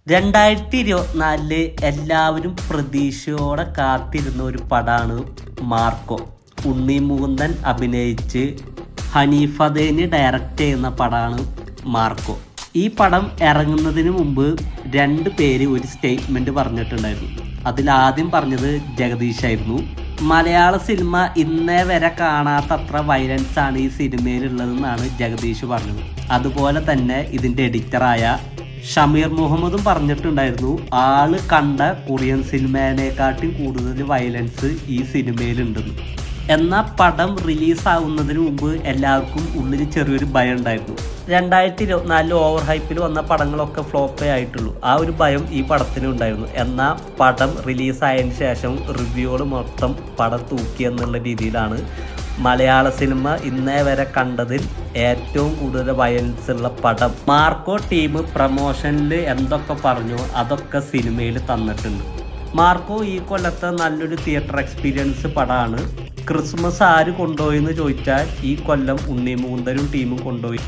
2024 എല്ലാവരും പ്രതീക്ഷയോടെ കാത്തിരുന്ന ഒരു പടമാണ് മാർക്കോ. ഉണ്ണി മുകുന്ദൻ അഭിനയിച്ച് ഹനീഫദേനി ഡയറക്റ്റ് ചെയ്യുന്ന പടമാണ് മാർക്കോ. ഈ പടം ഇറങ്ങുന്നതിന് മുമ്പ് 2 പേര് ഒരു സ്റ്റേറ്റ്മെൻറ്റ് പറഞ്ഞിട്ടുണ്ടായിരുന്നു. അതിലാദ്യം പറഞ്ഞത് ജഗദീഷായിരുന്നു. മലയാള സിനിമ ഇന്നേ വരെ കാണാത്തത്ര വയലൻസ് ആണ് ഈ സിനിമയിലുള്ളതെന്നാണ് ജഗദീഷ് പറഞ്ഞത്. അതുപോലെ തന്നെ ഇതിൻ്റെ എഡിറ്ററായ ഷമീർ മുഹമ്മദും പറഞ്ഞിട്ടുണ്ടായിരുന്നു, ആള് കണ്ട കൊറിയൻ സിനിമേനെക്കാട്ടും കൂടുതൽ വയലൻസ് ഈ സിനിമയിലുണ്ടെന്ന്. എന്നാൽ പടം റിലീസാവുന്നതിന് മുമ്പ് എല്ലാവർക്കും ഉള്ളിൽ ചെറിയൊരു ഭയം ഉണ്ടായിരുന്നു. 2024 ഓവർ ഹൈപ്പിൽ വന്ന പടങ്ങളൊക്കെ ഫ്ലോപ്പേ ആയിട്ടുള്ളൂ. ആ ഒരു ഭയം ഈ പടത്തിനും ഉണ്ടായിരുന്നു. എന്നാൽ പടം റിലീസായതിനു ശേഷം റിവ്യൂകൾ മൊത്തം പടം തൂക്കി എന്നുള്ള രീതിയിലാണ് മലയാള സിനിമ ഇന്നേ വരെ കണ്ടതിൽ ഏറ്റവും കൂടുതൽ വയലൻസ് ഉള്ള പടം. മാർക്കോ ടീം പ്രമോഷനിൽ എന്തൊക്കെ പറഞ്ഞു അതൊക്കെ സിനിമയിൽ തന്നിട്ടുണ്ട്. മാർക്കോ ഈ കൊല്ലത്തെ നല്ലൊരു തിയേറ്റർ എക്സ്പീരിയൻസ് പടമാണ്. ക്രിസ്മസ് ആര് കൊണ്ടുപോയി എന്ന് ചോദിച്ചാൽ ഈ കൊല്ലം ഉണ്ണി മുകുന്ദനും ടീമും കൊണ്ടുപോയി.